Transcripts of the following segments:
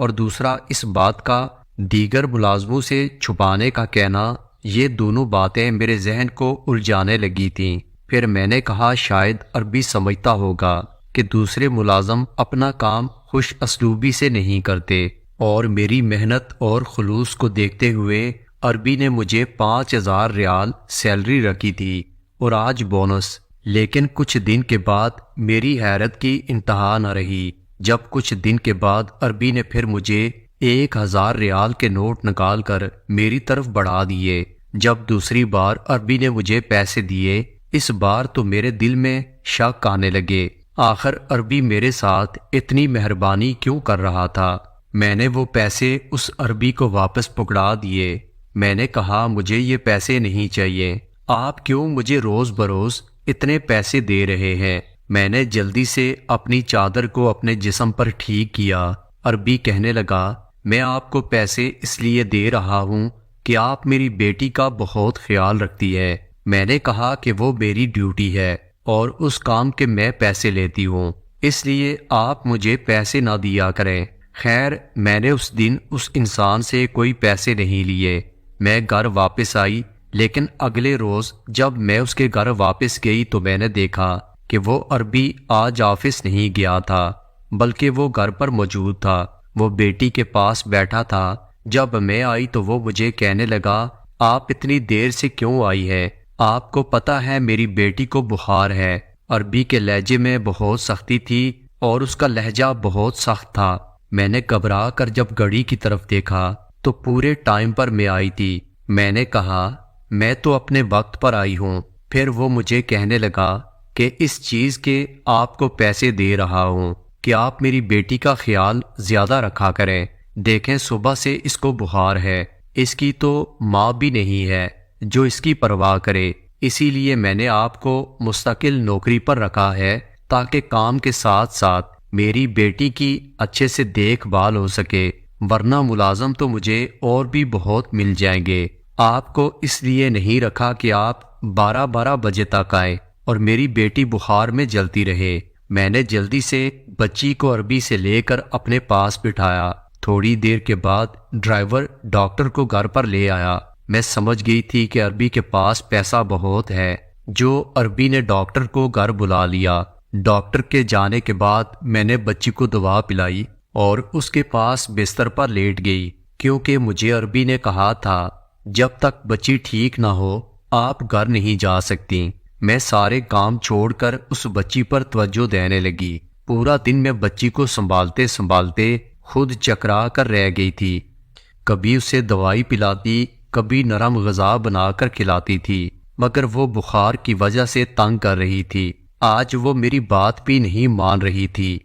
اور دوسرا اس بات کا دیگر ملازموں سے چھپانے کا کہنا، یہ دونوں باتیں میرے ذہن کو الجھانے لگی تھیں۔ پھر میں نے کہا شاید عربی سمجھتا ہوگا کہ دوسرے ملازم اپنا کام خوش اسلوبی سے نہیں کرتے، اور میری محنت اور خلوص کو دیکھتے ہوئے عربی نے مجھے 5,000 ریال سیلری رکھی تھی اور آج بونس۔ لیکن کچھ دن کے بعد میری حیرت کی انتہا نہ رہی جب کچھ دن کے بعد عربی نے پھر مجھے 1,000 ریال کے نوٹ نکال کر میری طرف بڑھا دیے۔ جب دوسری بار عربی نے مجھے پیسے دیے، اس بار تو میرے دل میں شک آنے لگے، آخر عربی میرے ساتھ اتنی مہربانی کیوں کر رہا تھا؟ میں نے وہ پیسے اس عربی کو واپس پکڑا دیے۔ میں نے کہا مجھے یہ پیسے نہیں چاہیے، آپ کیوں مجھے روز بروز اتنے پیسے دے رہے ہیں؟ میں نے جلدی سے اپنی چادر کو اپنے جسم پر ٹھیک کیا۔ عربی کہنے لگا میں آپ کو پیسے اس لیے دے رہا ہوں کہ آپ میری بیٹی کا بہت خیال رکھتی ہے۔ میں نے کہا کہ وہ میری ڈیوٹی ہے اور اس کام کے میں پیسے لیتی ہوں، اس لیے آپ مجھے پیسے نہ دیا کریں۔ خیر میں نے اس دن اس انسان سے کوئی پیسے نہیں لیے۔ میں گھر واپس آئی، لیکن اگلے روز جب میں اس کے گھر واپس گئی تو میں نے دیکھا کہ وہ عربی آج آفس نہیں گیا تھا، بلکہ وہ گھر پر موجود تھا۔ وہ بیٹی کے پاس بیٹھا تھا۔ جب میں آئی تو وہ مجھے کہنے لگا آپ اتنی دیر سے کیوں آئی ہے؟ آپ کو پتہ ہے میری بیٹی کو بخار ہے۔ عربی کے لہجے میں بہت سختی تھی اور اس کا لہجہ بہت سخت تھا۔ میں نے گھبرا کر جب گھڑی کی طرف دیکھا تو پورے ٹائم پر میں آئی تھی۔ میں نے کہا میں تو اپنے وقت پر آئی ہوں۔ پھر وہ مجھے کہنے لگا کہ اس چیز کے آپ کو پیسے دے رہا ہوں کہ آپ میری بیٹی کا خیال زیادہ رکھا کریں۔ دیکھیں صبح سے اس کو بخار ہے، اس کی تو ماں بھی نہیں ہے جو اس کی پرواہ کرے، اسی لیے میں نے آپ کو مستقل نوکری پر رکھا ہے تاکہ کام کے ساتھ ساتھ میری بیٹی کی اچھے سے دیکھ بھال ہو سکے، ورنہ ملازم تو مجھے اور بھی بہت مل جائیں گے۔ آپ کو اس لیے نہیں رکھا کہ آپ 12 بجے تک آئیں اور میری بیٹی بخار میں جلتی رہے۔ میں نے جلدی سے بچی کو عربی سے لے کر اپنے پاس بٹھایا۔ تھوڑی دیر کے بعد ڈرائیور ڈاکٹر کو گھر پر لے آیا۔ میں سمجھ گئی تھی کہ عربی کے پاس پیسہ بہت ہے، جو عربی نے ڈاکٹر کو گھر بلا لیا۔ ڈاکٹر کے جانے کے بعد میں نے بچی کو دوا پلائی اور اس کے پاس بستر پر لیٹ گئی، کیونکہ مجھے عربی نے کہا تھا جب تک بچی ٹھیک نہ ہو آپ گھر نہیں جا سکتی۔ میں سارے کام چھوڑ کر اس بچی پر توجہ دینے لگی۔ پورا دن میں بچی کو سنبھالتے سنبھالتے خود چکرا کر رہ گئی تھی۔ کبھی اسے دوائی پلاتی، کبھی نرم غذا بنا کر کھلاتی تھی، مگر وہ بخار کی وجہ سے تنگ کر رہی تھی۔ آج وہ میری بات بھی نہیں مان رہی تھی۔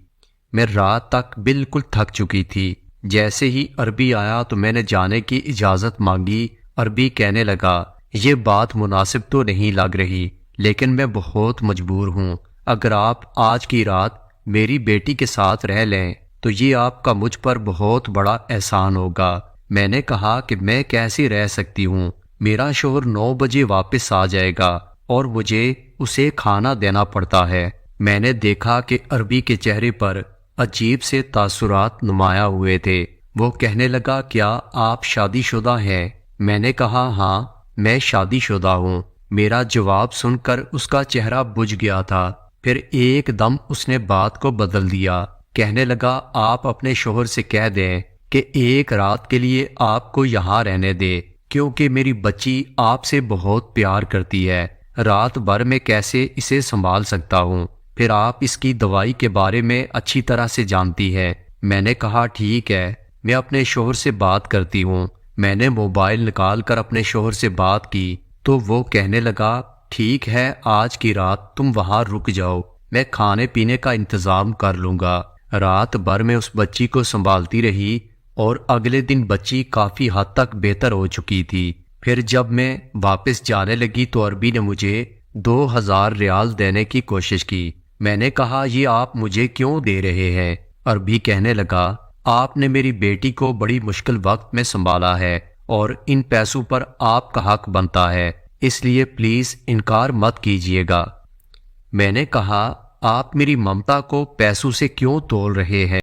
میں رات تک بالکل تھک چکی تھی۔ جیسے ہی عربی آیا تو میں نے جانے کی اجازت مانگی۔ عربی کہنے لگا یہ بات مناسب تو نہیں لگ رہی، لیکن میں بہت مجبور ہوں۔ اگر آپ آج کی رات میری بیٹی کے ساتھ رہ لیں تو یہ آپ کا مجھ پر بہت بڑا احسان ہوگا۔ میں نے کہا کہ میں کیسے رہ سکتی ہوں؟ میرا شوہر 9 بجے واپس آ جائے گا اور مجھے اسے کھانا دینا پڑتا ہے۔ میں نے دیکھا کہ عربی کے چہرے پر عجیب سے تاثرات نمایاں ہوئے تھے۔ وہ کہنے لگا کیا آپ شادی شدہ ہیں؟ میں نے کہا ہاں میں شادی شدہ ہوں۔ میرا جواب سن کر اس کا چہرہ بجھ گیا تھا۔ پھر ایک دم اس نے بات کو بدل دیا، کہنے لگا آپ اپنے شوہر سے کہہ دیں کہ ایک رات کے لیے آپ کو یہاں رہنے دے، کیونکہ میری بچی آپ سے بہت پیار کرتی ہے۔ رات بھر میں کیسے اسے سنبھال سکتا ہوں؟ پھر آپ اس کی دوائی کے بارے میں اچھی طرح سے جانتی ہے۔ میں نے کہا ٹھیک ہے میں اپنے شوہر سے بات کرتی ہوں۔ میں نے موبائل نکال کر اپنے شوہر سے بات کی تو وہ کہنے لگا ٹھیک ہے آج کی رات تم وہاں رک جاؤ، میں کھانے پینے کا انتظام کر لوں گا۔ رات بھر میں اس بچی کو سنبھالتی رہی اور اگلے دن بچی کافی حد تک بہتر ہو چکی تھی۔ پھر جب میں واپس جانے لگی تو عربی نے مجھے 2,000 ریال دینے کی کوشش کی۔ میں نے کہا یہ آپ مجھے کیوں دے رہے ہیں؟ عربی کہنے لگا آپ نے میری بیٹی کو بڑی مشکل وقت میں سنبھالا ہے اور ان پیسوں پر آپ کا حق بنتا ہے، اس لیے پلیز انکار مت کیجیے گا۔ میں نے کہا آپ میری ممتا کو پیسوں سے کیوں تول رہے ہیں؟